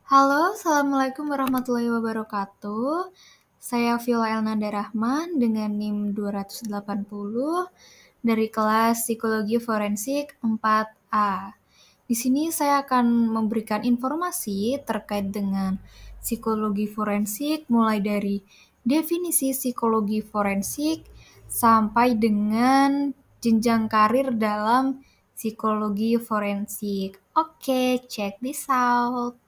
Halo, Assalamualaikum warahmatullahi wabarakatuh. Saya Viola Elnada Rahman dengan NIM 280 dari kelas Psikologi Forensik 4A. Di sini saya akan memberikan informasi terkait dengan psikologi forensik mulai dari definisi psikologi forensik sampai dengan jenjang karir dalam psikologi forensik. Oke, check this out.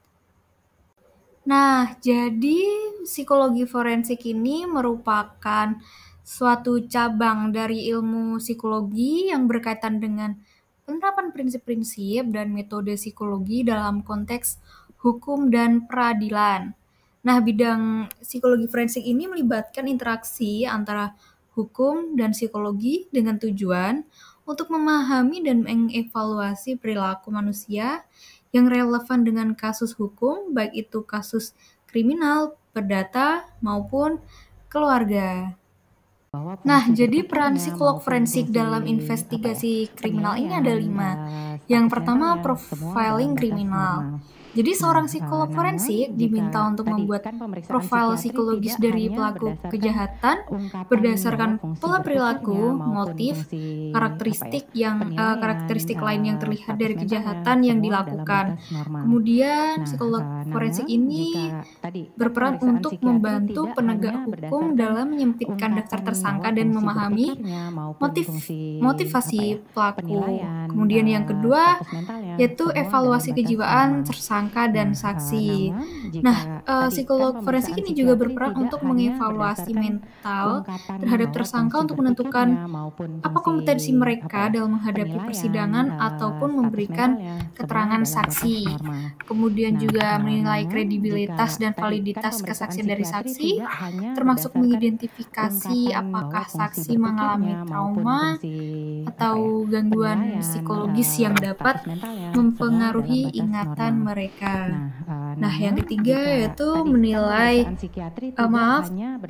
Nah, jadi psikologi forensik ini merupakan suatu cabang dari ilmu psikologi yang berkaitan dengan penerapan prinsip-prinsip dan metode psikologi dalam konteks hukum dan peradilan. Nah, bidang psikologi forensik ini melibatkan interaksi antara hukum dan psikologi dengan tujuan untuk memahami dan mengevaluasi perilaku manusia yang relevan dengan kasus hukum, baik itu kasus kriminal, perdata, maupun keluarga. Nah, jadi peran psikolog forensik dalam investigasi kriminal ini ada 5. Yang pertama, profiling kriminal. Jadi seorang psikolog forensik diminta untuk membuat profil psikologis dari pelaku kejahatan berdasarkan pola perilaku, motif, karakteristik lain yang terlihat dari kejahatan yang dilakukan. Kemudian psikolog forensik ini berperan untuk membantu penegak hukum dalam menyempitkan daftar tersangka dan memahami motivasi pelaku. Kemudian yang kedua yaitu evaluasi kejiwaan tersangka dan saksi. Nah, psikolog forensik ini juga berperan untuk mengevaluasi mental terhadap tersangka untuk menentukan apa kompetensi mereka dalam menghadapi persidangan ataupun memberikan keterangan saksi. Kemudian juga menilai kredibilitas dan validitas kesaksian dari saksi, termasuk mengidentifikasi apakah saksi mengalami trauma atau gangguan psikologis yang dapat mempengaruhi ingatan mereka. Nah, yang ketiga yaitu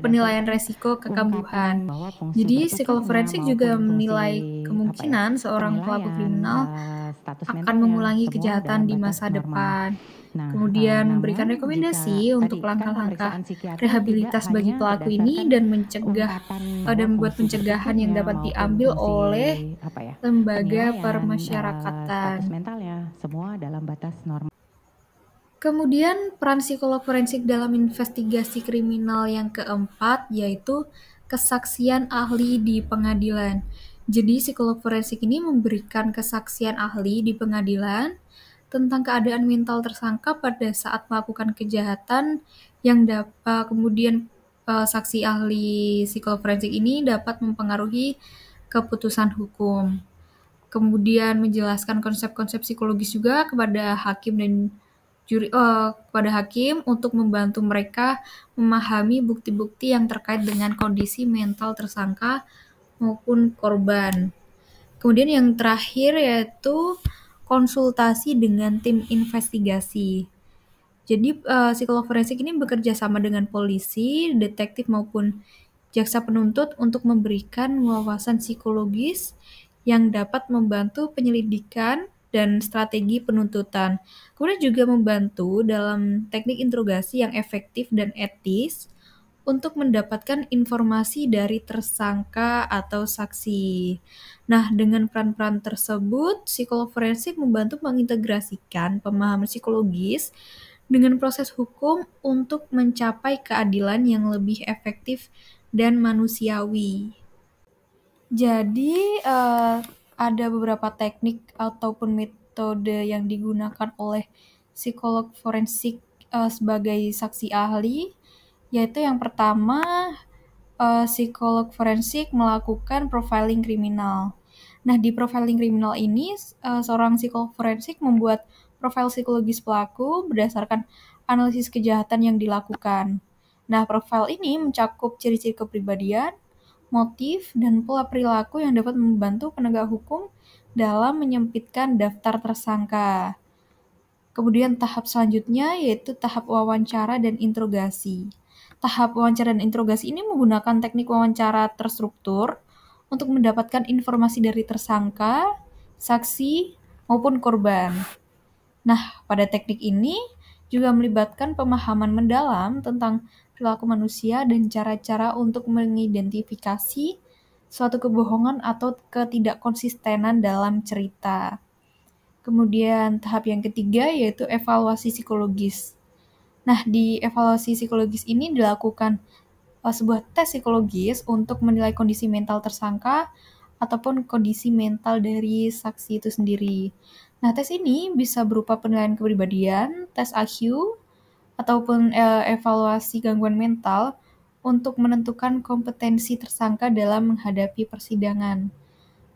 penilaian resiko kekambuhan. Jadi, psikolog forensik juga menilai kemungkinan seorang pelaku kriminal akan mengulangi kejahatan di masa depan. Kemudian memberikan rekomendasi untuk langkah-langkah rehabilitas bagi pelaku ini dan membuat pencegahan yang dapat diambil oleh lembaga permasyarakatan. Semua dalam batas norma. Kemudian peran psikolog forensik dalam investigasi kriminal yang keempat yaitu kesaksian ahli di pengadilan. Jadi psikolog forensik ini memberikan kesaksian ahli di pengadilan tentang keadaan mental tersangka pada saat melakukan kejahatan yang kemudian saksi ahli psikolog forensik ini dapat mempengaruhi keputusan hukum. Kemudian menjelaskan konsep-konsep psikologis juga kepada hakim untuk membantu mereka memahami bukti-bukti yang terkait dengan kondisi mental tersangka maupun korban. Kemudian yang terakhir yaitu konsultasi dengan tim investigasi. Jadi psikolog forensik ini bekerja sama dengan polisi, detektif maupun jaksa penuntut untuk memberikan wawasan psikologis yang dapat membantu penyelidikan dan strategi penuntutan. Kemudian juga membantu dalam teknik interogasi yang efektif dan etis untuk mendapatkan informasi dari tersangka atau saksi. Nah, dengan peran-peran tersebut, psikolog forensik membantu mengintegrasikan pemahaman psikologis dengan proses hukum untuk mencapai keadilan yang lebih efektif dan manusiawi. Jadi, ada beberapa teknik ataupun metode yang digunakan oleh psikolog forensik sebagai saksi ahli, yaitu yang pertama, psikolog forensik melakukan profiling kriminal. Nah, di profiling kriminal ini, seorang psikolog forensik membuat profil psikologis pelaku berdasarkan analisis kejahatan yang dilakukan. Nah, profil ini mencakup ciri-ciri kepribadian, motif, dan pola perilaku yang dapat membantu penegak hukum dalam menyempitkan daftar tersangka. Kemudian tahap selanjutnya yaitu tahap wawancara dan interogasi. Tahap wawancara dan interogasi ini menggunakan teknik wawancara terstruktur untuk mendapatkan informasi dari tersangka, saksi, maupun korban. Nah, pada teknik ini, juga melibatkan pemahaman mendalam tentang perilaku manusia dan cara-cara untuk mengidentifikasi suatu kebohongan atau ketidakkonsistenan dalam cerita. Kemudian tahap yang ketiga yaitu evaluasi psikologis. Nah, di evaluasi psikologis ini dilakukan sebuah tes psikologis untuk menilai kondisi mental tersangka ataupun kondisi mental dari saksi itu sendiri. Nah, tes ini bisa berupa penilaian kepribadian, tes IQ, ataupun evaluasi gangguan mental untuk menentukan kompetensi tersangka dalam menghadapi persidangan.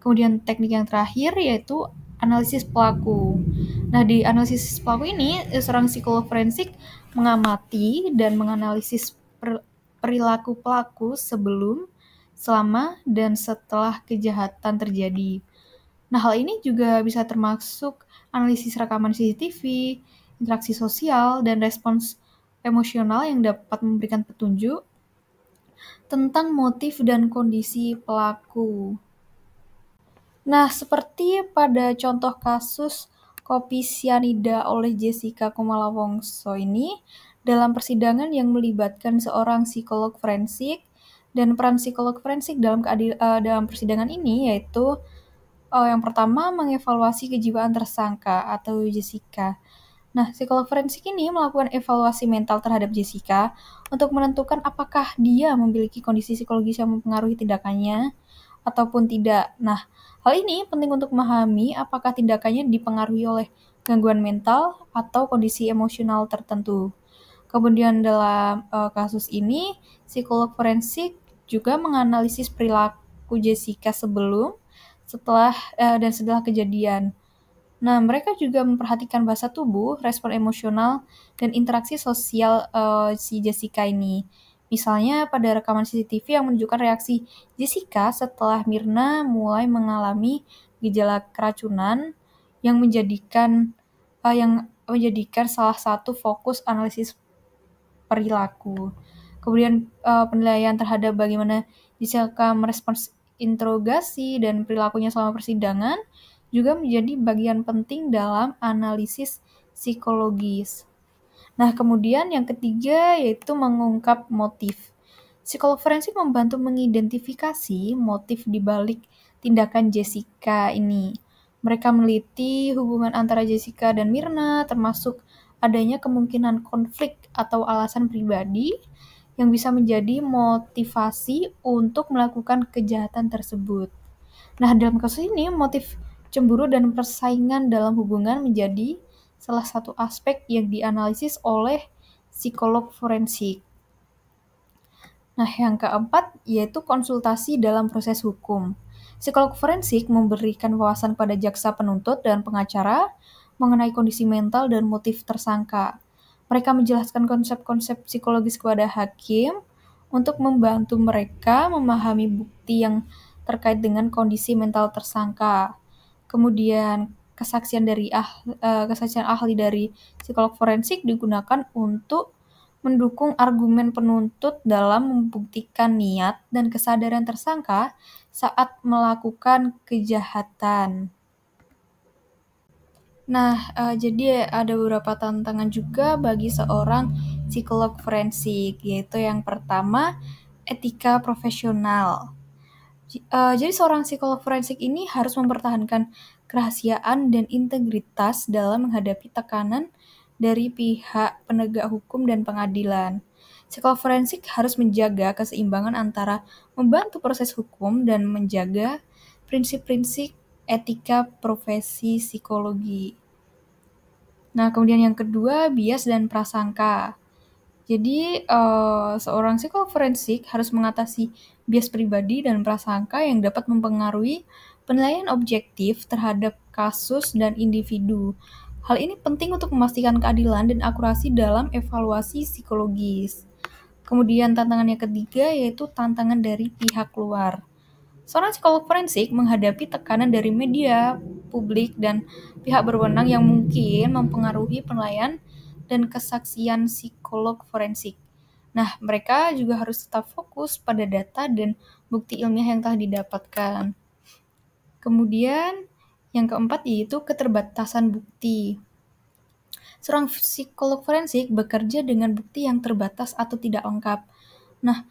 Kemudian teknik yang terakhir yaitu analisis pelaku. Nah, di analisis pelaku ini, seorang psikolog forensik mengamati dan menganalisis perilaku pelaku sebelum, selama, dan setelah kejahatan terjadi. Nah, hal ini juga bisa termasuk analisis rekaman CCTV, interaksi sosial, dan respons emosional yang dapat memberikan petunjuk tentang motif dan kondisi pelaku. Nah, seperti pada contoh kasus kopi sianida oleh Jessica Kumala Wongso ini, dalam persidangan yang melibatkan seorang psikolog forensik, dan peran psikolog forensik dalam persidangan ini yaitu yang pertama mengevaluasi kejiwaan tersangka atau Jessica. Nah, psikolog forensik ini melakukan evaluasi mental terhadap Jessica untuk menentukan apakah dia memiliki kondisi psikologis yang mempengaruhi tindakannya ataupun tidak. Nah, hal ini penting untuk memahami apakah tindakannya dipengaruhi oleh gangguan mental atau kondisi emosional tertentu. Kemudian dalam kasus ini, psikolog forensik juga menganalisis perilaku Jessica sebelum, setelah, dan setelah kejadian. Nah, mereka juga memperhatikan bahasa tubuh, respon emosional, dan interaksi sosial si Jessica ini. Misalnya pada rekaman CCTV yang menunjukkan reaksi Jessica setelah Mirna mulai mengalami gejala keracunan yang menjadikan salah satu fokus analisis perilaku. Kemudian penilaian terhadap bagaimana Jessica merespons interogasi dan perilakunya selama persidangan juga menjadi bagian penting dalam analisis psikologis. Nah, kemudian yang ketiga yaitu mengungkap motif. Psikolog forensik membantu mengidentifikasi motif di balik tindakan Jessica ini. Mereka meneliti hubungan antara Jessica dan Mirna, termasuk adanya kemungkinan konflik atau alasan pribadi yang bisa menjadi motivasi untuk melakukan kejahatan tersebut. Nah, dalam kasus ini, motif cemburu dan persaingan dalam hubungan menjadi salah satu aspek yang dianalisis oleh psikolog forensik. Nah, yang keempat yaitu konsultasi dalam proses hukum. Psikolog forensik memberikan wawasan pada jaksa penuntut dan pengacara mengenai kondisi mental dan motif tersangka. Mereka menjelaskan konsep-konsep psikologis kepada hakim untuk membantu mereka memahami bukti yang terkait dengan kondisi mental tersangka. Kemudian kesaksian ahli dari psikolog forensik digunakan untuk mendukung argumen penuntut dalam membuktikan niat dan kesadaran tersangka saat melakukan kejahatan. Nah, jadi ada beberapa tantangan juga bagi seorang psikolog forensik, yaitu yang pertama, etika profesional. Jadi seorang psikolog forensik ini harus mempertahankan kerahasiaan dan integritas dalam menghadapi tekanan dari pihak penegak hukum dan pengadilan. Psikolog forensik harus menjaga keseimbangan antara membantu proses hukum dan menjaga prinsip-prinsip etika profesi psikologi. Nah, kemudian yang kedua, bias dan prasangka. Jadi, seorang psikolog forensik harus mengatasi bias pribadi dan prasangka yang dapat mempengaruhi penilaian objektif terhadap kasus dan individu. Hal ini penting untuk memastikan keadilan dan akurasi dalam evaluasi psikologis. Kemudian tantangan yang ketiga yaitu tantangan dari pihak luar. Seorang psikolog forensik menghadapi tekanan dari media, publik, dan pihak berwenang yang mungkin mempengaruhi penilaian dan kesaksian psikolog forensik. Nah, mereka juga harus tetap fokus pada data dan bukti ilmiah yang telah didapatkan. Kemudian, yang keempat yaitu keterbatasan bukti. Seorang psikolog forensik bekerja dengan bukti yang terbatas atau tidak lengkap. Nah,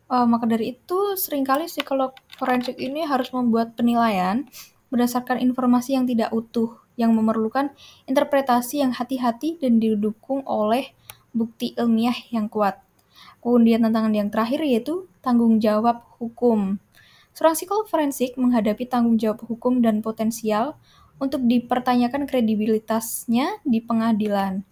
maka dari itu seringkali psikolog forensik ini harus membuat penilaian berdasarkan informasi yang tidak utuh, yang memerlukan interpretasi yang hati-hati dan didukung oleh bukti ilmiah yang kuat. Kemudian tantangan yang terakhir yaitu tanggung jawab hukum. Seorang psikolog forensik menghadapi tanggung jawab hukum dan potensial untuk dipertanyakan kredibilitasnya di pengadilan.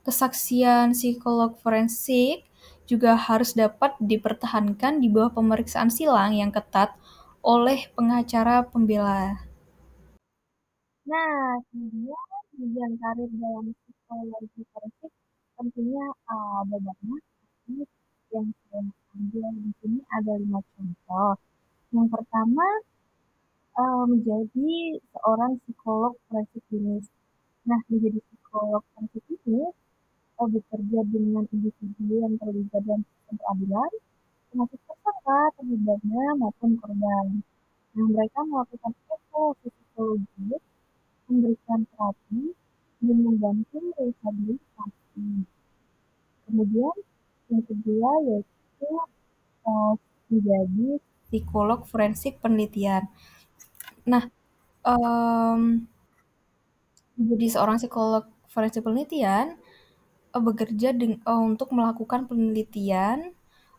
Kesaksian psikolog forensik juga harus dapat dipertahankan di bawah pemeriksaan silang yang ketat oleh pengacara pembela. Nah, kemudian jenjang karir dalam psikologi forensik tentunya ada banyak, tapi yang saya ambil di sini ada 5 contoh. Yang pertama, menjadi seorang psikolog forensik klinis. Nah, menjadi psikolog forensik ini bekerja dengan individu yang terlibat dalam sistem peradilan, termasuk tersangka, terlibatnya maupun korban. Nah, mereka melakukan evaluasi psikologis, memberikan terapi, dan membantu rehabilitasi. Kemudian yang kedua yaitu uh, menjadi psikolog forensik penelitian. Nah, menjadi seorang psikolog forensik penelitian bekerja untuk melakukan penelitian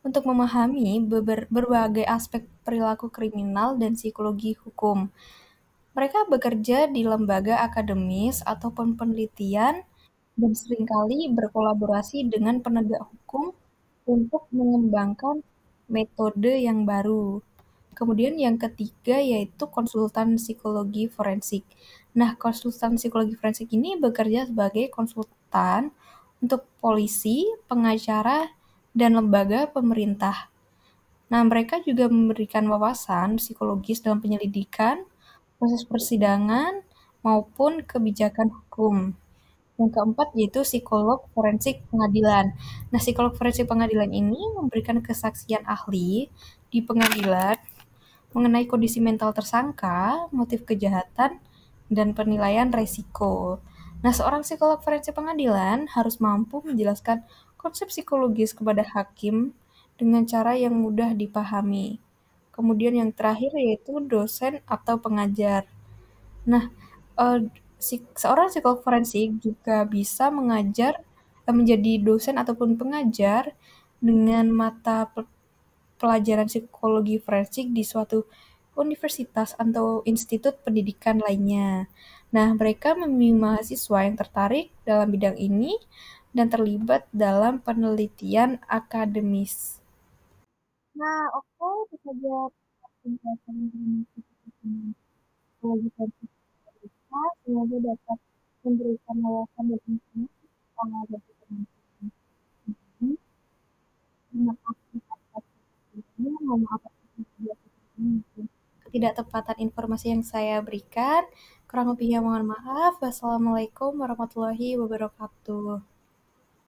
untuk memahami berbagai aspek perilaku kriminal dan psikologi hukum. Mereka bekerja di lembaga akademis ataupun penelitian dan seringkali berkolaborasi dengan penegak hukum untuk mengembangkan metode yang baru. Kemudian yang ketiga yaitu konsultan psikologi forensik. Nah, konsultan psikologi forensik ini bekerja sebagai konsultan untuk polisi, pengacara, dan lembaga pemerintah. Nah, mereka juga memberikan wawasan psikologis dalam penyelidikan, proses persidangan, maupun kebijakan hukum. Yang keempat yaitu psikolog forensik pengadilan. Nah, psikolog forensik pengadilan ini memberikan kesaksian ahli di pengadilan mengenai kondisi mental tersangka, motif kejahatan, dan penilaian resiko. Nah, seorang psikolog forensik pengadilan harus mampu menjelaskan konsep psikologis kepada hakim dengan cara yang mudah dipahami. Kemudian yang terakhir yaitu dosen atau pengajar. Nah, seorang psikolog forensik juga bisa mengajar, menjadi dosen ataupun pengajar dengan mata pelajaran psikologi forensik di suatu universitas atau institut pendidikan lainnya. Nah, mereka membimbing mahasiswa yang tertarik dalam bidang ini dan terlibat dalam penelitian akademis. Nah, oke, itu saja penjelasan informasi psikologi forensik kita. Semoga dapat memberikan wawasan dan informasi bagi teman-teman. Terima kasih atas perhatiannya. Mohon maaf atas ketidaktepatan informasi yang saya berikan. Kurang lebihnya mohon maaf. Wassalamualaikum warahmatullahi wabarakatuh.